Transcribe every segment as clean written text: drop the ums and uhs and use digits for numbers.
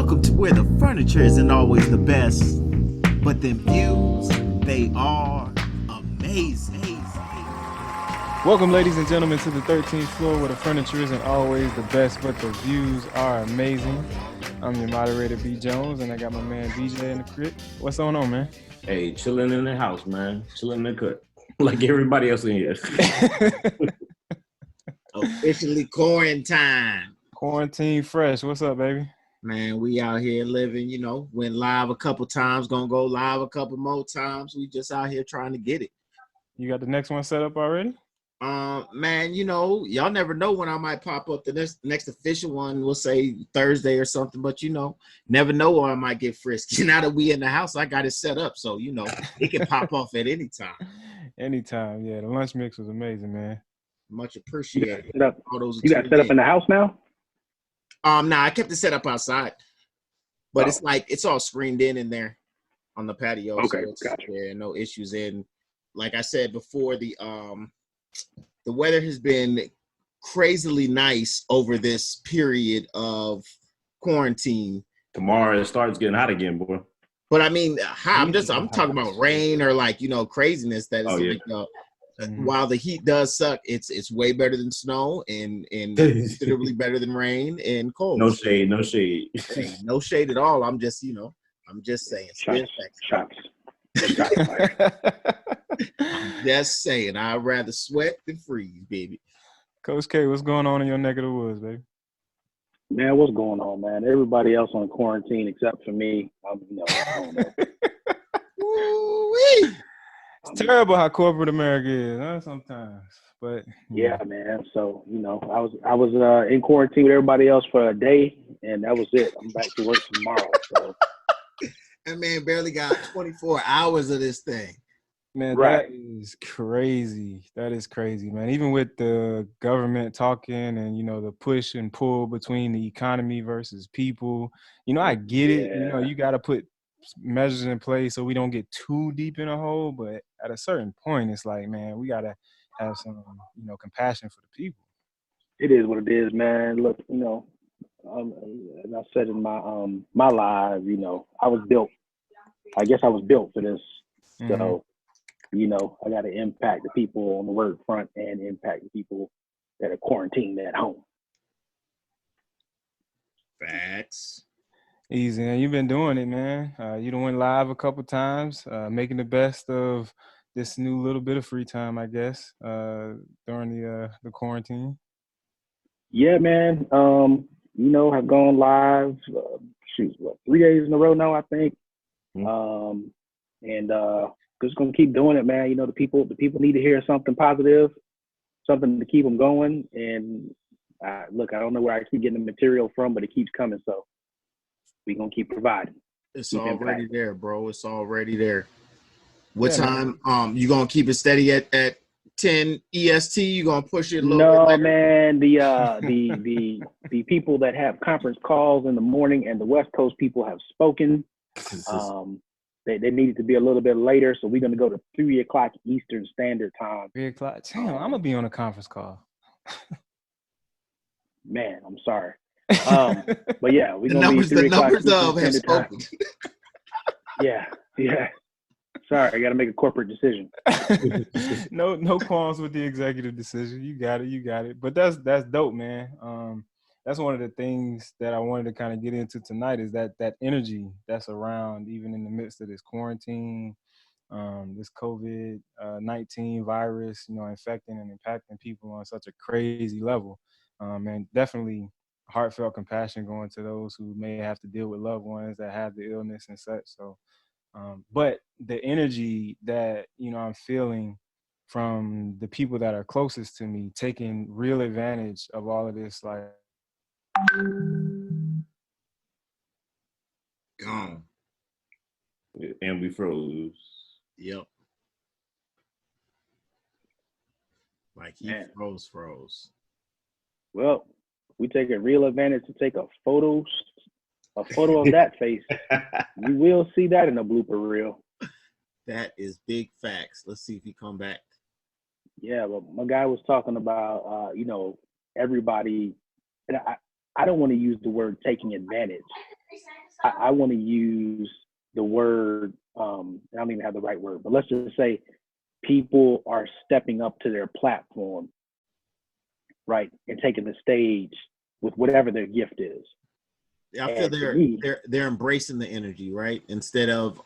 Welcome to where the furniture isn't always the best, but them views, they are amazing. Welcome, ladies and gentlemen, to the 13th floor where the furniture isn't always the best, but the views are amazing. I'm your moderator, B. Jones, and I got my man BJ in the crib. What's going on, man? Hey, chilling in the house, man. Chilling in the cut. Like everybody else in here. Officially Quaren-Time. Quarantine fresh. What's up, baby? Man, we out here living, went live a couple times, gonna go live a couple more times. We just out here trying to get it. You got the next one set up already? Man, y'all never know when I might pop up. The next official one, we'll say Thursday or something, but never know when I might get frisky. Now that we in the house, I got it set up, so it can pop off at any time. Anytime, yeah. The lunch mix was amazing, man. Much appreciated. You got it set up in the house now? Nah, I kept it set up outside, but it's all screened in there on the patio. Okay, so gotcha. Yeah, no issues. And like I said before, the weather has been crazily nice over this period of quarantine. Tomorrow it starts getting hot again, boy. But I mean, I'm talking about rain or craziness. That is while the heat does suck, it's way better than snow and considerably better than rain and cold. No shade. Hey, no shade at all. I'm just saying. Shots. I'm just saying. I'd rather sweat than freeze, baby. Coach K, what's going on in your neck of the woods, baby? Man, what's going on, man? Everybody else on quarantine except for me. I don't know. Woo-wee. It's terrible how corporate America is, huh, sometimes. But yeah, man. So I was in quarantine with everybody else for a day, and that was it. I'm back to work tomorrow. So that man barely got 24 hours of this thing. Man, right. That is crazy. That is crazy, man. Even with the government talking and, the push and pull between the economy versus people, I get it. You got to put measures in place so we don't get too deep in a hole. But at a certain point, it's like, man, we got to have some, compassion for the people. It is what it is, man. Look, as I said in my live, I guess I was built for this. Mm-hmm. So, I got to impact the people on the work front and impact the people that are quarantined at home. Facts. Easy, man. You've been doing it, man. You done went live a couple times, making the best of this new little bit of free time, I guess, during the quarantine. Yeah, man. Have gone live, 3 days in a row now, I think. And just gonna keep doing it, man. The people need to hear something positive, something to keep them going. And look, I don't know where I keep getting the material from, but it keeps coming. So we gonna keep providing. It's already there, bro. It's already there. What time? You gonna keep it steady at 10 EST? You gonna push it a little bit later? Man. The people that have conference calls in the morning and the West Coast people have spoken. They needed to be a little bit later, so we're going to go to 3 o'clock Eastern Standard Time. 3 o'clock? Damn, I'm going to be on a conference call. Man, I'm sorry. But yeah, we're going to be 3 the o'clock numbers Eastern of have Standard Time. spoken. Yeah. Sorry, I got to make a corporate decision. No qualms with the executive decision. You got it. But that's dope, man. That's one of the things that I wanted to kind of get into tonight is that energy that's around even in the midst of this quarantine, this COVID-19 virus, infecting and impacting people on such a crazy level. And definitely heartfelt compassion going to those who may have to deal with loved ones that have the illness and such. So, but the energy that, I'm feeling from the people that are closest to me, taking real advantage of all of this, like, Gone. And we froze. Yep. Like he froze. Well, we take a real advantage to take a photo of that face. You will see that in a blooper reel. That is big facts. Let's see if he come back. Yeah, but my guy was talking about, everybody, and I don't want to use the word taking advantage, I want to use the word, I don't even have the right word, but let's just say people are stepping up to their platform, right, and taking the stage with whatever their gift is. I feel they're embracing the energy, right? Instead of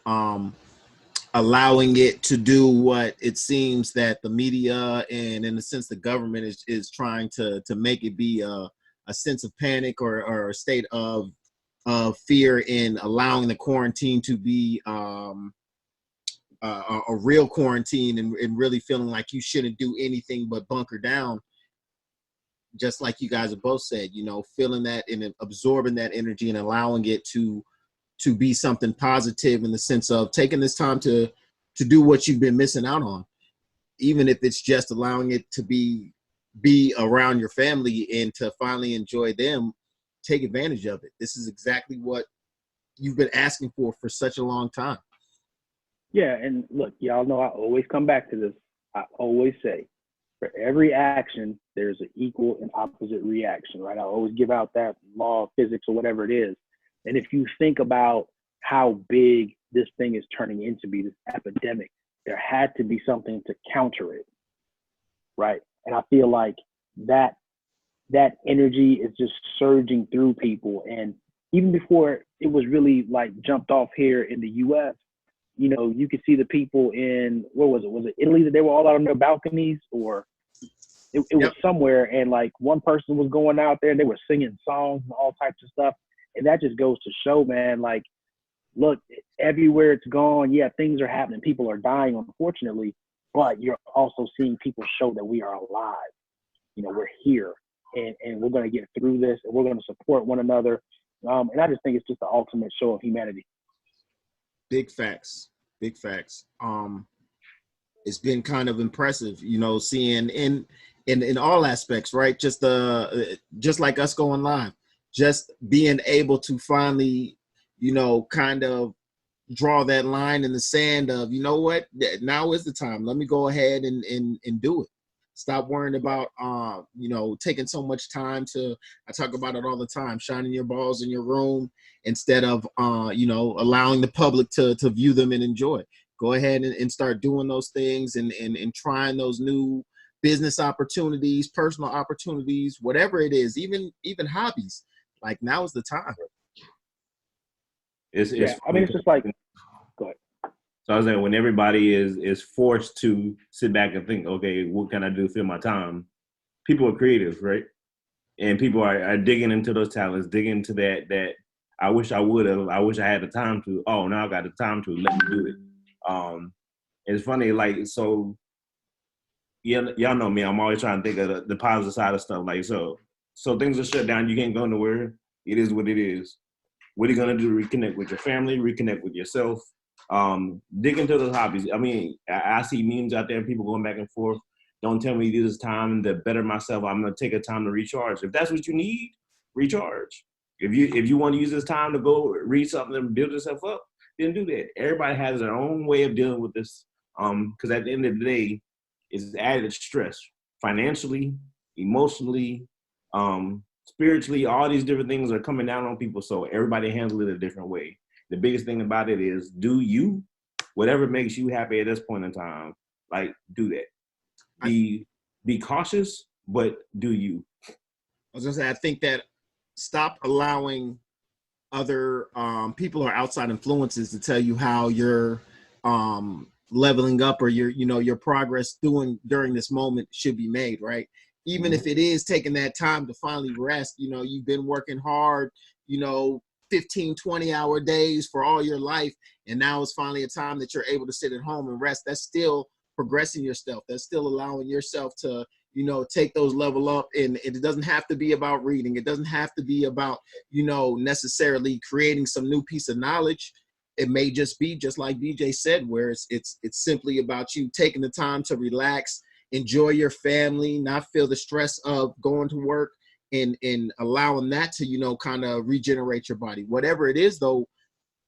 allowing it to do what it seems that the media and, in a sense, the government is trying to make it be a sense of panic or a state of fear, in allowing the quarantine to be a real quarantine, and really feeling like you shouldn't do anything but bunker down. Just like you guys have both said, feeling that and absorbing that energy and allowing it to be something positive, in the sense of taking this time to do what you've been missing out on, even if it's just allowing it to be around your family and to finally enjoy them. Take advantage of it. This is exactly what you've been asking for such a long time. Yeah, and look, y'all know I always come back to this. I always say, for every action, there's an equal and opposite reaction, right? I always give out that law of physics or whatever it is. And if you think about how big this thing is turning into, be this epidemic, there had to be something to counter it, right? And I feel like that energy is just surging through people. And even before it was really like jumped off here in the US, you could see the people in, where was it? Was it Italy that they were all out on their balconies, or it was somewhere, and like one person was going out there and they were singing songs and all types of stuff. And that just goes to show, man, like, look, everywhere it's gone, yeah, things are happening. People are dying, unfortunately, but you're also seeing people show that we are alive. We're here, and we're going to get through this, and we're going to support one another. And I just think it's just the ultimate show of humanity. Big facts. It's been kind of impressive, seeing in all aspects, right? Just like us going live, just being able to finally, kind of draw that line in the sand of, what, now is the time. Let me go ahead and do it. Stop worrying about, taking so much time I talk about it all the time, shining your balls in your room instead of, allowing the public to view them and enjoy. Go ahead and start doing those things and trying those new business opportunities, personal opportunities, whatever it is, even hobbies. Like, now is the time. It's it's just like, go ahead. So I was saying, when everybody is forced to sit back and think, okay, what can I do to fill my time? People are creative, right? And people are digging into those talents, digging into that I wish I would have. I wish I had the time to. Oh, now I got the time to. Let me do it. It's funny, like, so y'all know me. I'm always trying to think of the positive side of stuff. Like, so things are shut down. You can't go nowhere. It is what it is. What are you gonna do to reconnect with your family? Reconnect with yourself? Dig into those hobbies. I mean, I see memes out there, people going back and forth. Don't tell me this is time to better myself. I'm gonna take a time to recharge. If that's what you need, recharge. If you want to use this time to go read something and build yourself up, then do that. Everybody has their own way of dealing with this. Because at the end of the day, it's added stress, financially, emotionally, spiritually. All these different things are coming down on people. So everybody handles it a different way. The biggest thing about it is, do you, whatever makes you happy at this point in time, like, do that. Be cautious, but do you. I was gonna say, I think that stop allowing other people or outside influences to tell you how you're leveling up or your progress during this moment should be made, right? Even if it is taking that time to finally rest. You've been working hard, 15, 20-hour days for all your life, and now it's finally a time that you're able to sit at home and rest. That's still progressing yourself. That's still allowing yourself to, take those level up. And it doesn't have to be about reading. It doesn't have to be about, necessarily creating some new piece of knowledge. It may just be, just like BJ said, where it's simply about you taking the time to relax, enjoy your family, not feel the stress of going to work, and allowing that to, kind of regenerate your body. Whatever it is, though,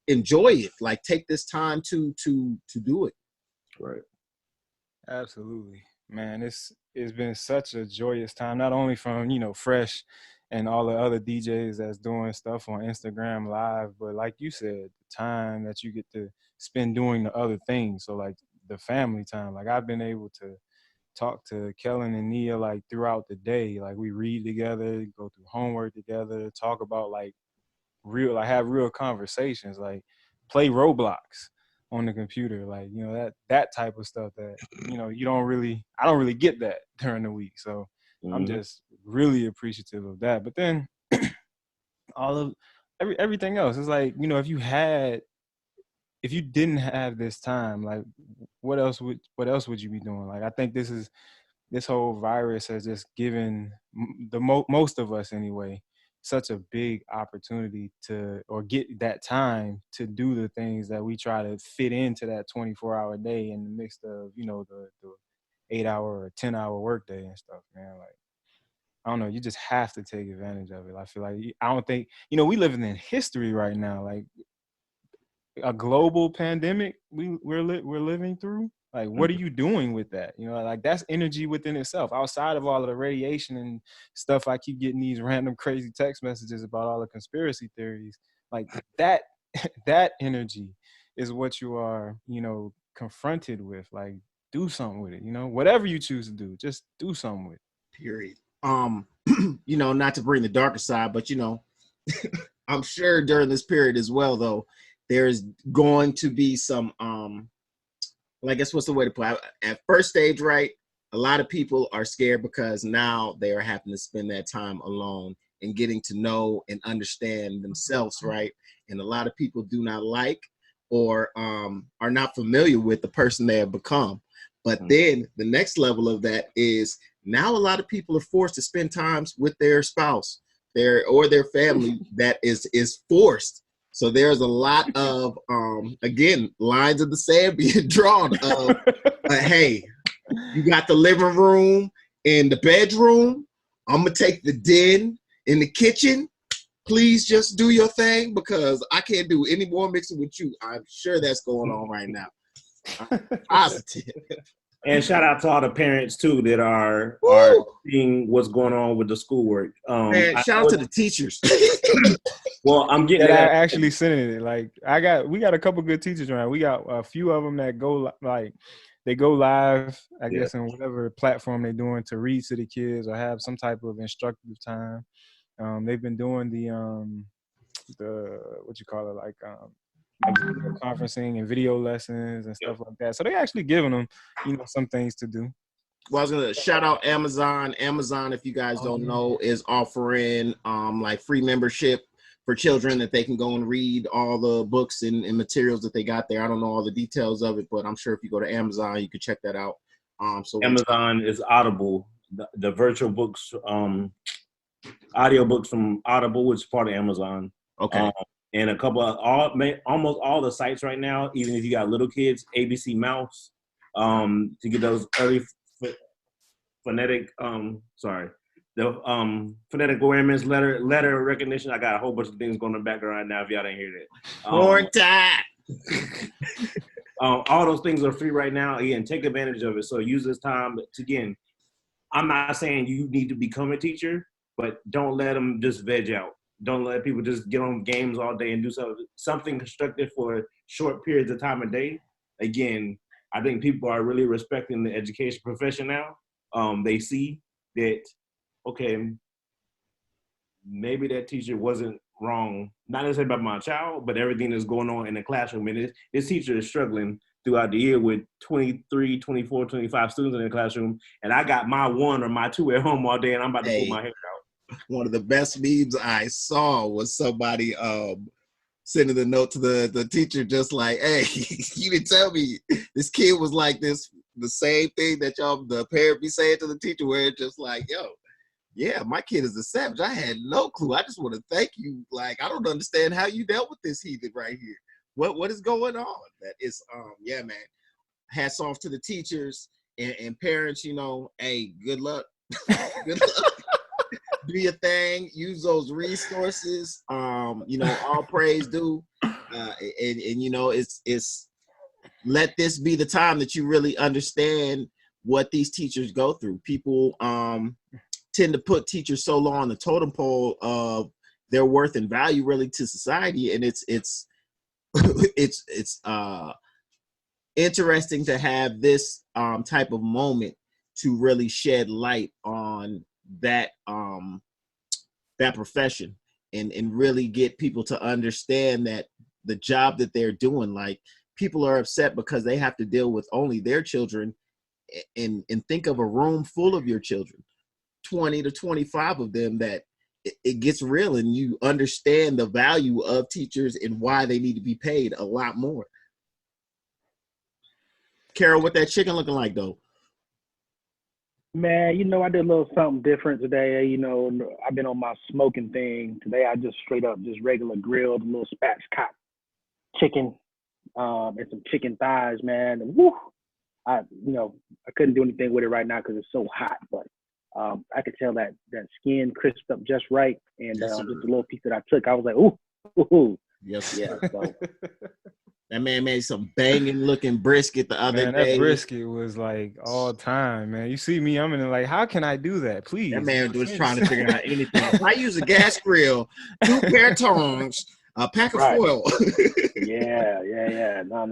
enjoy it. Like, take this time to do it. Right. Absolutely, man. It's been such a joyous time, not only from, Fresh and all the other DJs that's doing stuff on Instagram Live. But like you said, the time that you get to spend doing the other things. So like the family time, like I've been able to talk to Kellen and Nia like throughout the day. Like we read together, go through homework together, talk about like have real conversations, like play Roblox on the computer, like, you know, that type of stuff that, you know, I don't really get that during the week. So I'm just really appreciative of that. But then all of everything else is like, you know, if you didn't have this time, like what else would you be doing? Like I think this whole virus has just given most of us anyway such a big opportunity or get that time to do the things that we try to fit into that 24-hour day in the midst of, you know, the 8-hour or 10-hour workday and stuff, man. Like, I don't know, you just have to take advantage of it. I feel like, I don't think, you know, we living in history right now, like a global pandemic we're living through. Like, what are you doing with that? You know, like that's energy within itself. Outside of all of the radiation and stuff, I keep getting these random crazy text messages about all the conspiracy theories. Like that, that energy is what you are, you know, confronted with. Like, do something with it. You know, whatever you choose to do, just do something with it. Period. You know, not to bring the darker side, but you know, I'm sure during this period as well, though, there's going to be some well, I guess what's the way to put it? At first stage, right? A lot of people are scared because now they are having to spend that time alone and getting to know and understand themselves, right? And a lot of people do not like or are not familiar with the person they have become. But then the next level of that is now a lot of people are forced to spend times with their spouse, or their family that is forced. So there's a lot of, again, lines in the sand being drawn of, hey, you got the living room and the bedroom. I'm going to take the den in the kitchen. Please just do your thing because I can't do any more mixing with you. I'm sure that's going on right now. Positive. And shout out to all the parents too that are seeing what's going on with the schoolwork. Man, shout out to the teachers. Well, I'm getting that. I actually sending it. Like we got a couple good teachers around. We got a few of them that go live, I guess, in whatever platform they're doing to read to the kids or have some type of instructive time. They've been doing the what you call it, like video conferencing and video lessons and stuff like that. So they actually giving them, you know, some things to do. Well, I was gonna shout out Amazon. Amazon, if you guys don't know, is offering like free membership for children that they can go and read all the books and materials that they got there. I don't know all the details of it, but I'm sure if you go to Amazon, you can check that out. So Amazon is Audible, the virtual books, audio books from Audible, which is part of Amazon. Okay. And a couple of almost all the sites right now, even if you got little kids, ABC Mouse, to get those early phonetic phonetic awareness, letter recognition. I got a whole bunch of things going in the background right now if y'all didn't hear that. Quaren-Time. All those things are free right now. Again, take advantage of it. So use this time to, again, I'm not saying you need to become a teacher, but don't let them just veg out. Don't let people just get on games all day and do something constructive for short periods of time a day. Again, I think people are really respecting the education profession now. They see that, okay, maybe that teacher wasn't wrong, not necessarily about my child, but everything that's going on in the classroom. And this teacher is struggling throughout the year with 23, 24, 25 students in the classroom. And I got my 1 or my 2 at home all day and I'm about to pull my hair out. One of the best memes I saw was somebody sending a note to the teacher just like, hey, you didn't tell me this kid was like this, the same thing that the parent be saying to the teacher where it's just like, yo, yeah, my kid is a savage. I had no clue. I just want to thank you. Like, I don't understand how you dealt with this heathen right here. What is going on? That is, yeah, man. Hats off to the teachers and parents, you know, hey, good luck. Good luck. Do your thing, use those resources. You know, all praise due. And you know, it's let this be the time that you really understand what these teachers go through. People tend to put teachers so low on the totem pole of their worth and value really to society. And it's interesting to have this type of moment to really shed light on that that profession and really get people to understand that the job that they're doing, like, people are upset because they have to deal with only their children, and think of a room full of your children, 20 to 25 of them, that it gets real, and you understand the value of teachers and why they need to be paid a lot more. Carol, what that chicken looking like though? Man, I did a little something different today. I've been on my smoking thing. Today I just straight up just regular grilled a little spatchcock chicken and some chicken thighs, man. And woo, I couldn't do anything with it right now because it's so hot, but I could tell that skin crisped up just right, and just a little piece that I took, I was like, ooh. Yes, yeah. So. That man made some banging looking brisket the other day. That brisket was like all time, man. You see me, I'm in there like, how can I do that? Please. That man was trying to figure out anything. I use a gas grill, 2 pair of tongs, a pack of foil. Yeah. No,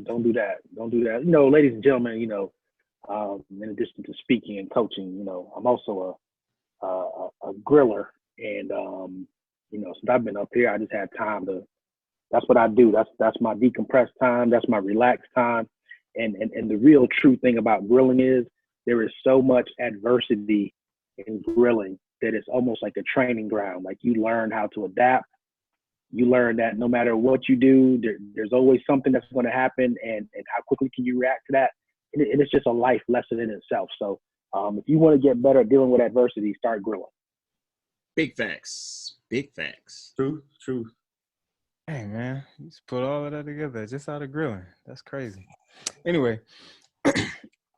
don't do that. Don't do that. Ladies and gentlemen, in addition to speaking and coaching, I'm also a griller, and since I've been up here, I just had time to. That's what I do. That's my decompressed time. That's my relaxed time. And the real true thing about grilling is there is so much adversity in grilling that it's almost like a training ground. Like, you learn how to adapt. You learn that no matter what you do, there's always something that's going to happen, and how quickly can you react to that? And it's just a life lesson in itself. So if you want to get better at dealing with adversity, start grilling. Big facts. Truth. Hey, man, you just put all of that together just out of grilling. That's crazy. Anyway,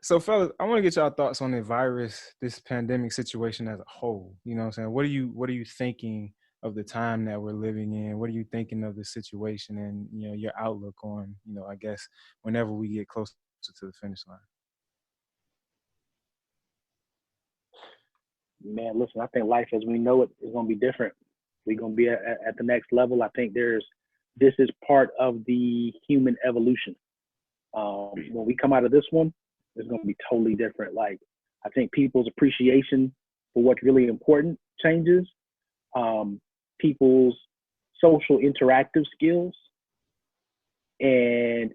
so fellas, I want to get y'all thoughts on the virus, this pandemic situation as a whole. You know what I'm saying? What are you thinking of the time that we're living in? What are you thinking of the situation, and your outlook on, I guess whenever we get closer to the finish line? Man, listen, I think life as we know it is going to be different. We're going to be at the next level. I think this is part of the human evolution. When we come out of this one, it's going to be totally different. Like, I think people's appreciation for what's really important changes. People's social interactive skills and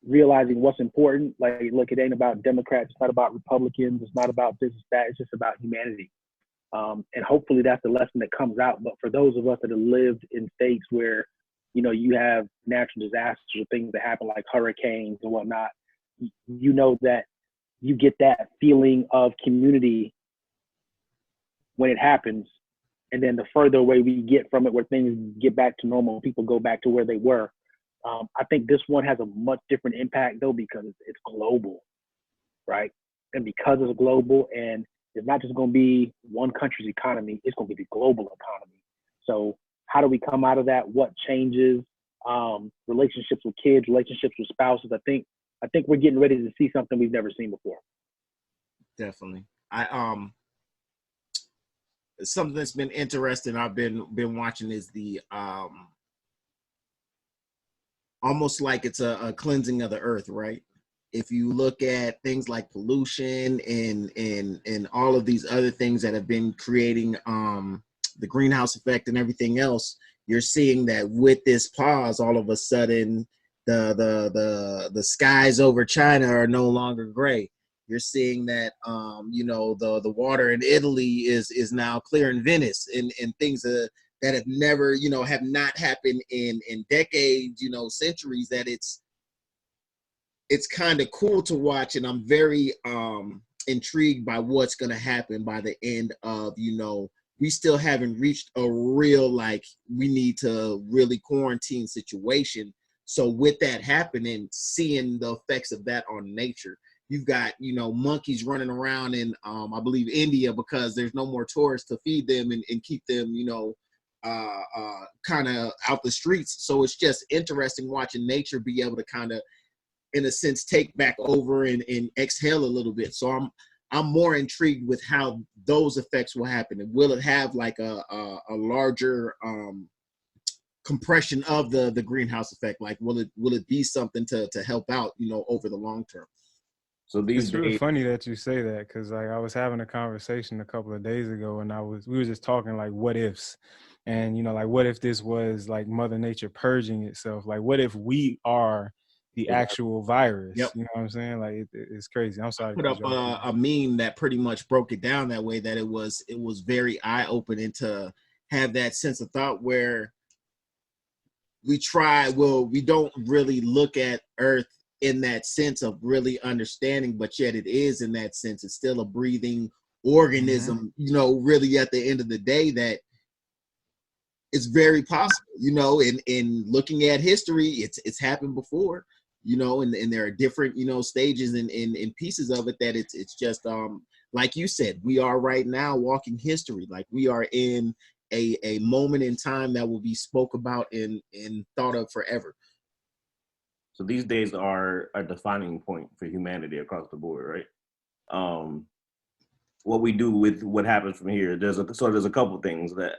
realizing what's important. Like, look, it ain't about Democrats. It's not about Republicans. It's not about this, that. It's just about humanity. And hopefully that's the lesson that comes out. But for those of us that have lived in states where, you have natural disasters or things that happen like hurricanes and whatnot, that you get that feeling of community when it happens. And then the further away we get from it, where things get back to normal, people go back to where they were. I think this one has a much different impact though, because it's global, right? And because it's global, and it's not just going to be one country's economy, it's going to be the global economy. So how do we come out of that? What changes? Relationships with kids, relationships with spouses. I think we're getting ready to see something we've never seen before. Definitely. Something that's been interesting I've been watching is the almost like it's a cleansing of the earth, right? If you look at things like pollution and all of these other things that have been creating the greenhouse effect and everything else, you're seeing that with this pause, all of a sudden the skies over China are no longer gray. You're seeing that the water in Italy is now clear in Venice, and things that have never have not happened in decades, centuries. That it's kind of cool to watch, and I'm very intrigued by what's going to happen by the end of we still haven't reached a real we need to really quarantine situation. So with that happening, seeing the effects of that on nature, you've got monkeys running around in I believe India because there's no more tourists to feed them and keep them kind of out the streets. So it's just interesting watching nature be able to kind of, in a sense, take back over and exhale a little bit. So I'm more intrigued with how those effects will happen. And will it have like a larger compression of the greenhouse effect? Like, will it be something to help out, over the long term? So these It's really days, funny that you say that, because like I was having a conversation a couple of days ago, and we were just talking like what ifs, and like what if this was like Mother Nature purging itself? Like what if we are the actual virus? Yep. You know what I'm saying? Like it's crazy. I'm sorry. Put up a meme that pretty much broke it down that way. That it was very eye opening to have that sense of thought where we don't really look at Earth in that sense of really understanding, but yet it is in that sense. It's still a breathing organism, really at the end of the day, that it's very possible, in looking at history, it's happened before, and there are different, stages and pieces of it that it's just, like you said, we are right now walking history. Like we are in a moment in time that will be spoke about and thought of forever. So these days are a defining point for humanity across the board, right? What we do with what happens from here, there's a couple things that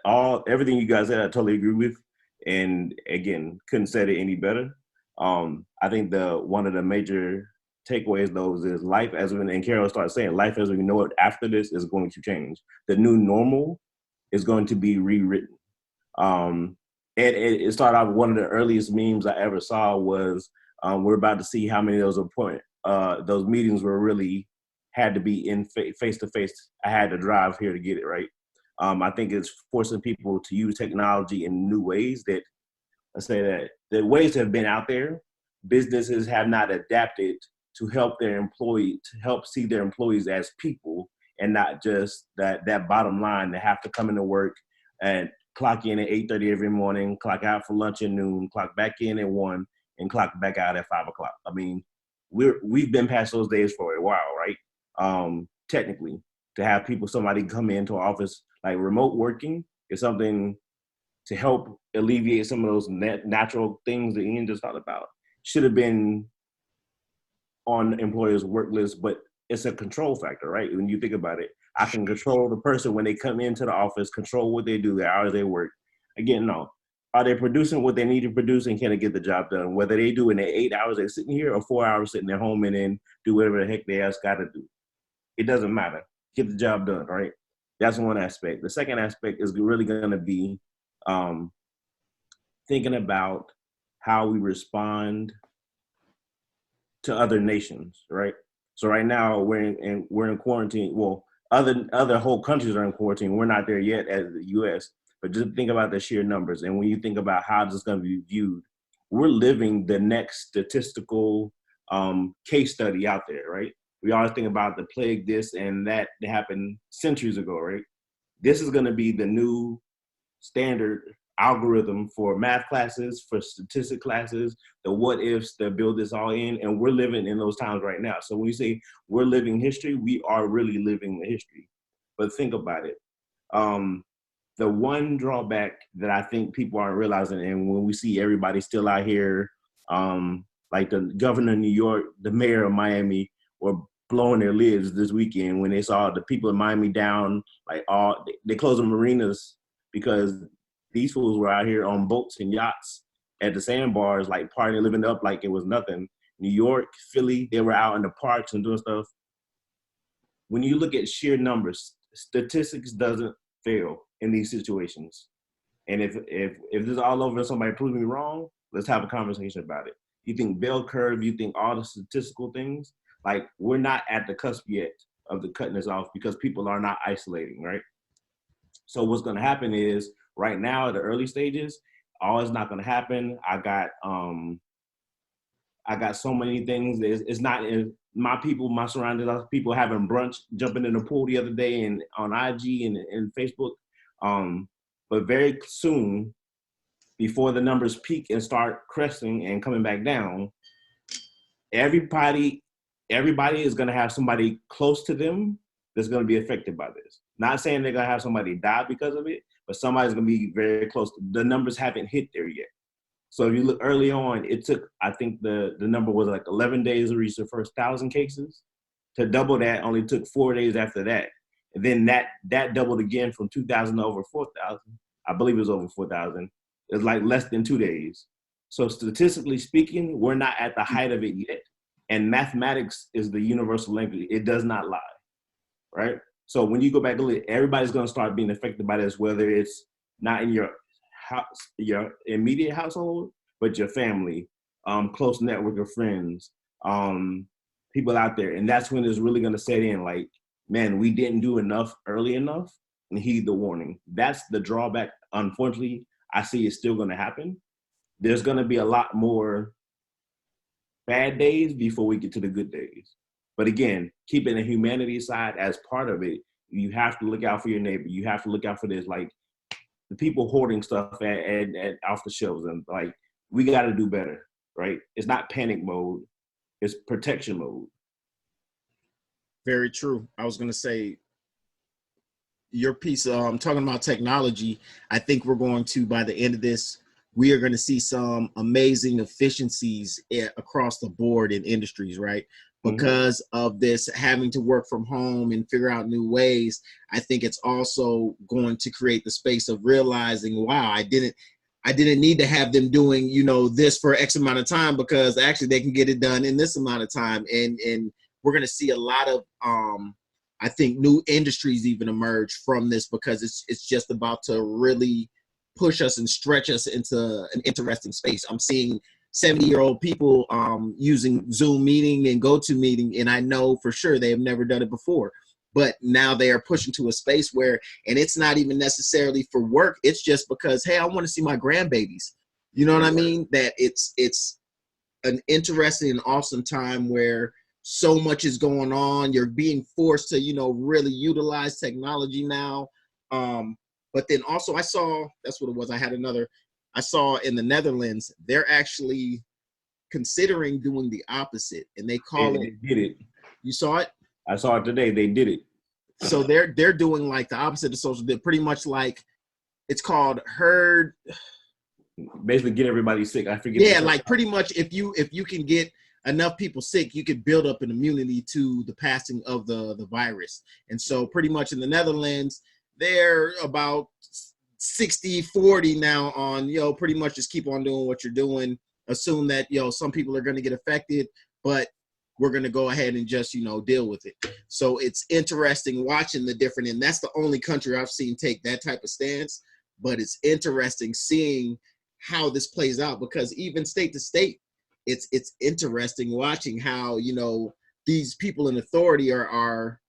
everything you guys said I totally agree with, and again, couldn't say it any better. I think one of the major takeaways though is life as we, and Carol started saying, life as we know it after this is going to change. The new normal is going to be rewritten. And it started out, one of the earliest memes I ever saw was, we're about to see how many of those meetings were really had to be in face to face. I had to drive here to get it right. I think it's forcing people to use technology in new ways that, I say that the ways have been out there. Businesses have not adapted to help see their employees as people and not just that bottom line. They have to come into work and clock in at 8:30 every morning, clock out for lunch at noon, clock back in at 1, and clock back out at 5 o'clock. I mean, we've been past those days for a while, right? Technically, to have somebody come into our office, like remote working is something to help alleviate some of those natural things that Ian just talked about. Should have been on employers' work list, but it's a control factor, right? When you think about it, I can control the person when they come into the office, control what they do, the hours they work. Again, no. Are they producing what they need to produce, and can they get the job done? Whether they do in the 8 hours they're sitting here or 4 hours sitting at home and then do whatever the heck they else got to do. It doesn't matter. Get the job done, right? That's one aspect. The second aspect is really going to be thinking about how we respond to other nations, right? So right now we're in quarantine. Well, other whole countries are in quarantine. We're not there yet as the U.S., but just think about the sheer numbers. And when you think about how this is going to be viewed, we're living the next statistical case study out there, right? We always think about the plague, this and that happened centuries ago, right? This is going to be the new standard algorithm for math classes, for statistic classes, the what ifs that build this all in. And we're living in those times right now. So when we say we're living history, we are really living the history. But think about it. The one drawback that I think people aren't realizing, and when we see everybody still out here, like the governor of New York, the mayor of Miami, were blowing their lids this weekend when they saw the people in Miami down, like they closed the marinas because these fools were out here on boats and yachts at the sandbars, like partying, living up like it was nothing. New York, Philly, they were out in the parks and doing stuff. When you look at sheer numbers, statistics doesn't fail in these situations. And if this is all over and somebody proves me wrong, let's have a conversation about it. You think bell curve, you think all the statistical things, like we're not at the cusp yet of the cutting this off because people are not isolating, right? So what's going to happen is right now at the early stages, all is not going to happen. I got so many things. It's not in my people, my surroundings, people having brunch, jumping in the pool the other day and on IG and Facebook. But very soon, before the numbers peak and start cresting and coming back down, everybody is going to have somebody close to them that's going to be affected by this. Not saying they're going to have somebody die because of it, but somebody's going to be very close. The numbers haven't hit there yet. So if you look early on, it took, I think the number was like 11 days to reach the first 1,000 cases. To double that only took 4 days after that. And then that doubled again from 2,000 to over 4,000. I believe it was over 4,000. It was like less than 2 days. So statistically speaking, we're not at the height of it yet. And mathematics is the universal language. It does not lie, right? So when you go back and look, everybody's going to start being affected by this, whether it's not in your house, your immediate household, but your family, close network of friends, people out there. And that's when it's really going to set in like, man, we didn't do enough early enough and heed the warning. That's the drawback. Unfortunately, I see it's still going to happen. There's going to be a lot more bad days before we get to the good days. But again, keeping the humanity side as part of it, you have to look out for your neighbor. You have to look out for this, like the people hoarding stuff at off the shelves. And like, we got to do better, right? It's not panic mode. It's protection mode. Very true. I was going to say, your piece, talking about technology, I think we're going to, by the end of this, we are going to see some amazing efficiencies across the board in industries, right? Because of this having to work from home and figure out new ways, I think it's also going to create the space of realizing, wow, I didn't need to have them doing, this for X amount of time, because actually they can get it done in this amount of time. And we're going to see a lot of, I think, new industries even emerge from this, because it's just about to really push us and stretch us into an interesting space. I'm seeing 70-year-old people using Zoom meeting and GoToMeeting, and I know for sure they have never done it before. But now they are pushing to a space where, and it's not even necessarily for work, it's just because, hey, I want to see my grandbabies. You know what I mean? That it's an interesting and awesome time where so much is going on. You're being forced to, really utilize technology now. But then also I saw, that's what it was. I saw in the Netherlands, they're actually considering doing the opposite, and they call it. They did it. You saw it? I saw it today. They did it. So they're doing like the opposite of social. They're pretty much like, it's called herd. Basically, get everybody sick. I forget. Yeah, like pretty much if you can get enough people sick, you could build up an immunity to the passing of the virus. And so pretty much in the Netherlands, they're about 60-40 now on, pretty much just keep on doing what you're doing. Assume that, some people are going to get affected, but we're going to go ahead and just, deal with it. So it's interesting watching the different, and that's the only country I've seen take that type of stance. But it's interesting seeing how this plays out, because even state to state, it's interesting watching how, these people in authority are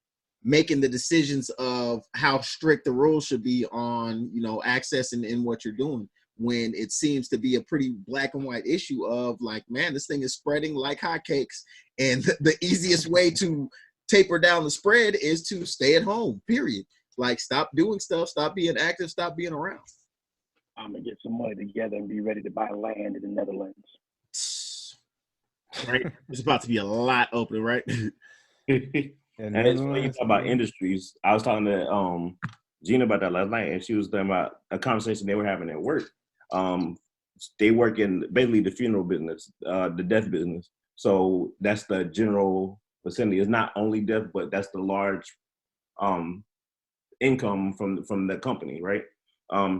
making the decisions of how strict the rules should be on, access and what you're doing, when it seems to be a pretty black and white issue of like, man, this thing is spreading like hotcakes. And the easiest way to taper down the spread is to stay at home, period. Like, stop doing stuff, stop being active, stop being around. I'm going to get some money together and be ready to buy land in the Netherlands. Right? There's about to be a lot open, right? And it's when you talk about industries, I was talking to Gina about that last night, and she was talking about a conversation they were having at work. They work in basically the funeral business, the death business. So that's the general vicinity. It's not only death, but that's the large income from the company, right?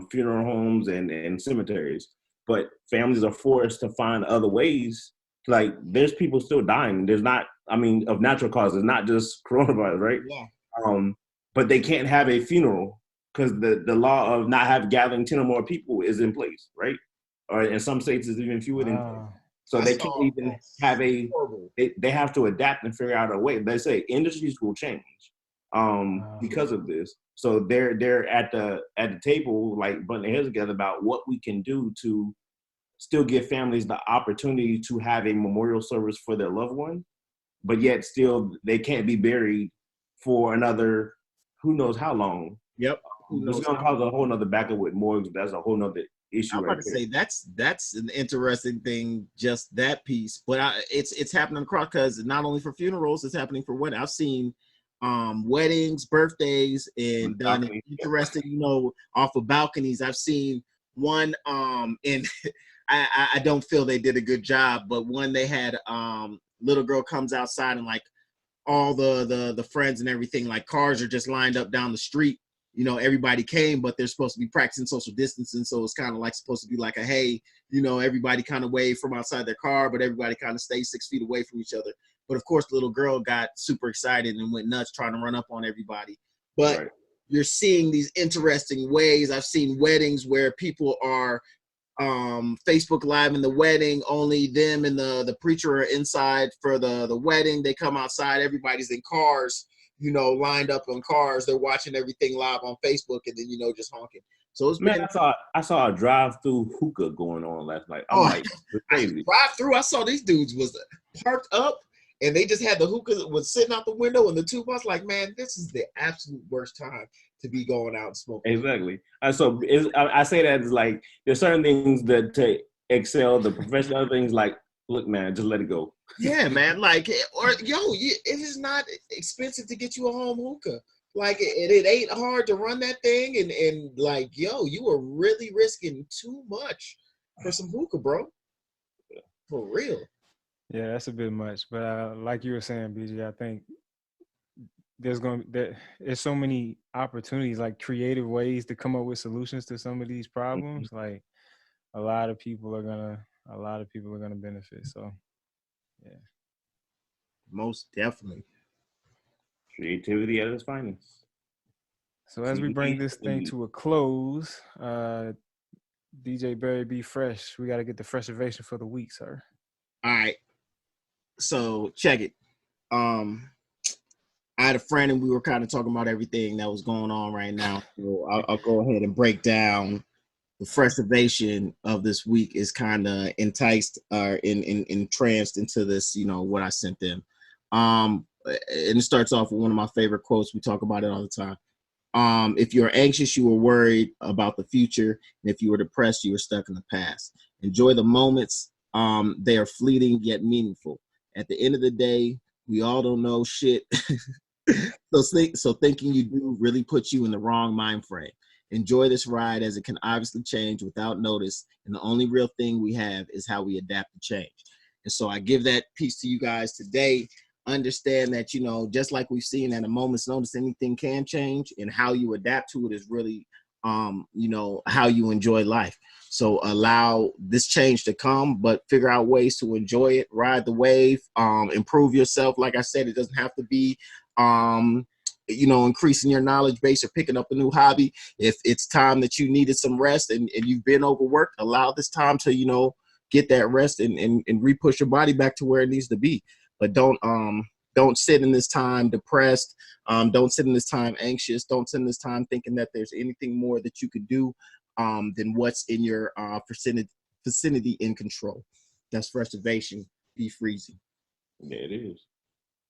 Funeral homes and cemeteries. But families are forced to find other ways. Like, there's people still dying. There's not, of natural causes, not just coronavirus, right? Yeah. But they can't have a funeral because the law of not gathering 10 or more people is in place, right? Or in some states, it's even fewer than 10. So they can't even have they have to adapt and figure out a way. They say industries will change because of this. So they're at the table, like putting their heads together about what we can do to still give families the opportunity to have a memorial service for their loved one, but yet still they can't be buried for another who knows how long. Yep. It's going to cause a whole nother backup with morgues. That's a whole nother issue. I'm about to say that's an interesting thing, just that piece. But it's happening across, because not only for funerals, it's happening for weddings. I've seen weddings, birthdays, and done interesting, off of balconies. I've seen one, and I don't feel they did a good job, but one they had little girl comes outside and like all the friends and everything, like cars are just lined up down the street. You know, everybody came, but they're supposed to be practicing social distancing. So it's kind of like supposed to be like a, hey, you know, everybody kind of wave from outside their car, but everybody kind of stays 6 feet away from each other. But of course, the little girl got super excited and went nuts trying to run up on everybody. But you're seeing these interesting ways. I've seen weddings where people are Facebook Live in the wedding, only them and the preacher are inside for the wedding. They come outside, everybody's in cars, you know, lined up on cars. They're watching everything live on Facebook and then, you know, just honking. So it's been, I saw a drive-through hookah going on last night. I'm like, it's crazy. Drive-through, I saw these dudes was parked up and they just had the hookah was sitting out the window and the two months like, man, this is the absolute worst time to be going out and smoking. Exactly. So I say that as like, there's certain things that to excel the profession, other things like, look, man, just let it go. Yeah, man. Like, or it is not expensive to get you a home hookah. Like, it ain't hard to run that thing. And like, yo, you are really risking too much for some hookah, bro. For real. Yeah, that's a bit much. But like you were saying, BJ, I think there's so many opportunities, like creative ways to come up with solutions to some of these problems. Like a lot of people are gonna benefit. So yeah. Most definitely. Creativity at its finest. So as we bring this thing to a close, DJ Barry B. Fresh, we got to get the freshivation for the week, sir. All right. So check it. I had a friend and we were kind of talking about everything that was going on right now. So I'll go ahead and break down the freshivation of this week is kind of entranced into this, you know, what I sent them. And it starts off with one of my favorite quotes. We talk about it all the time. If you're anxious, you are worried about the future. And if you are depressed, you are stuck in the past. Enjoy the moments. They are fleeting yet meaningful. At the end of the day, we all don't know shit. So thinking you do really puts you in the wrong mind frame. Enjoy this ride as it can obviously change without notice. And the only real thing we have is how we adapt to change. And so I give that piece to you guys today. Understand that, you know, just like we've seen at a moment's notice, anything can change, and how you adapt to it is really, you know, how you enjoy life. So allow this change to come, but figure out ways to enjoy it, ride the wave, improve yourself. Like I said, it doesn't have to be, you know, increasing your knowledge base or picking up a new hobby. If it's time that you needed some rest and you've been overworked, allow this time to, you know, get that rest and re-push your body back to where it needs to be. But don't sit in this time depressed. Don't sit in this time anxious. Don't sit in this time thinking that there's anything more that you could do than what's in your vicinity in control. That's freshivation. Be freezing. Yeah, it is.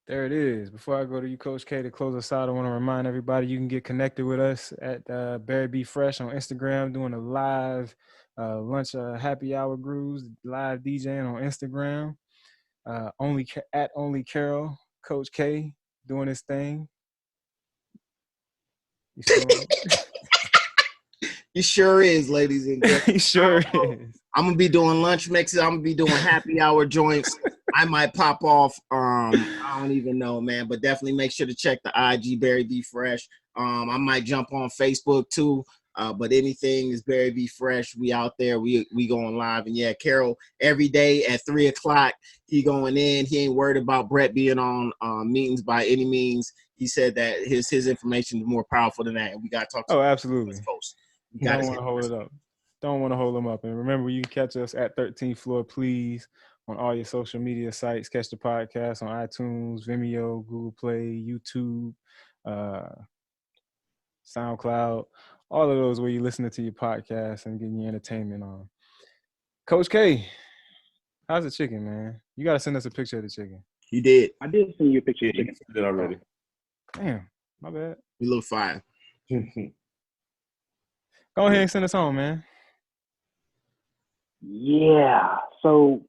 There it is. Before I go to you, Coach K, to close us out, I want to remind everybody you can get connected with us at Barry B. Fresh on Instagram, doing a live lunch happy hour grooves, live DJing on Instagram. Only Carol, Coach K, doing his thing. He sure is, ladies and gentlemen. He sure is. I'm gonna be doing lunch mixes. I'm gonna be doing happy hour joints. I might pop off. I don't even know, man. But definitely make sure to check the IG Barry B Fresh. I might jump on Facebook too. But anything is Barry B Fresh. We out there. We going live. And yeah, Carol, every day at 3:00, he going in. He ain't worried about Brett being on meetings by any means. He said that his information is more powerful than that. And we got to talk to absolutely. West Coast. Don't want to hold it up. Don't want to hold them up. And remember, you can catch us at 13th Floor, please, on all your social media sites. Catch the podcast on iTunes, Vimeo, Google Play, YouTube, SoundCloud, all of those where you're listening to your podcast and getting your entertainment on. Coach K, how's the chicken, man? You got to send us a picture of the chicken. You did. I did send you a picture of the chicken. You did already. Damn, my bad. You look fine. Go ahead and send us home, man. Yeah. So,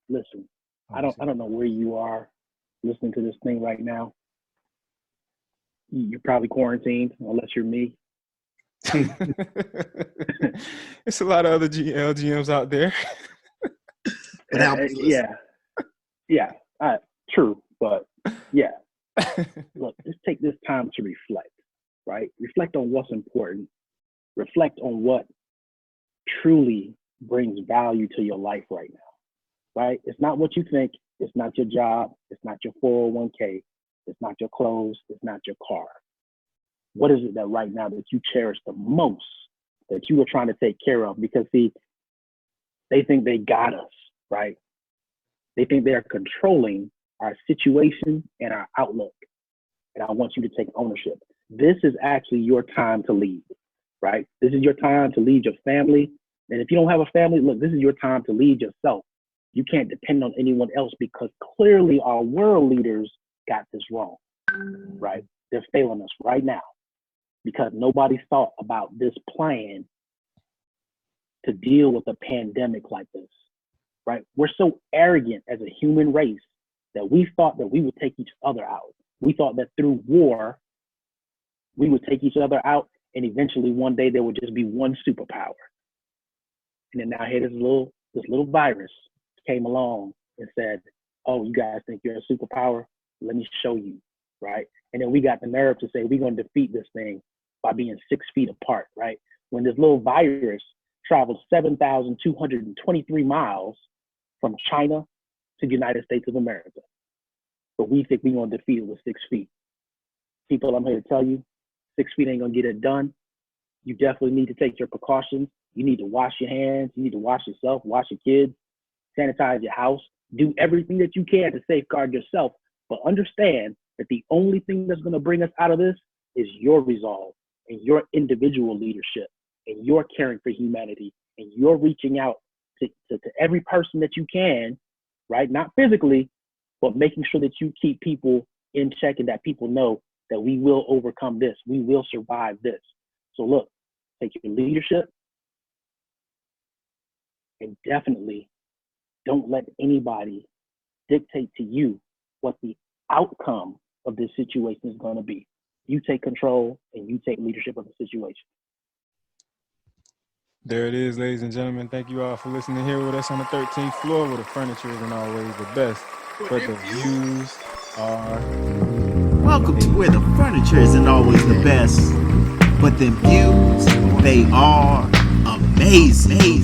listen, I don't know where you are listening to this thing right now. You're probably quarantined, unless you're me. It's a lot of other LGMs out there. Yeah. True. But Yeah. Look, just take this time to reflect, right? Reflect on what's important. Reflect on what truly brings value to your life right now, right? It's not what you think. It's not your job. It's not your 401k. It's not your clothes. It's not your car. What is it that right now that you cherish the most, that you are trying to take care of? Because see, they think they got us, right? They think they're controlling our situation and our outlook. And I want you to take ownership. This is actually your time to lead, right? This is your time to lead your family. And if you don't have a family, look, this is your time to lead yourself. You can't depend on anyone else because clearly our world leaders got this wrong, right? They're failing us right now because nobody thought about this plan to deal with a pandemic like this, right? We're so arrogant as a human race that we thought that we would take each other out. We thought that through war, we would take each other out and eventually one day there would just be one superpower. And then now here this little virus came along and said, oh, you guys think you're a superpower? Let me show you, right? And then we got the nerve to say we're going to defeat this thing by being 6 feet apart, right? When this little virus traveled 7,223 miles from China to the United States of America. But we think we're going to defeat it with 6 feet. People, I'm here to tell you, 6 feet ain't going to get it done. You definitely need to take your precautions. You need to wash your hands. You need to wash yourself, wash your kids, sanitize your house, do everything that you can to safeguard yourself. But understand that the only thing that's going to bring us out of this is your resolve and your individual leadership and your caring for humanity and your reaching out to every person that you can, right? Not physically, but making sure that you keep people in check and that people know that we will overcome this. We will survive this. So look, take your leadership and definitely don't let anybody dictate to you what the outcome of this situation is going to be. You take control and you take leadership of the situation. There it is, ladies and gentlemen. Thank you all for listening here with us on the 13th floor, where the furniture isn't always the best, but the views are. Welcome to where the furniture isn't always the best, but the views, they are amazing.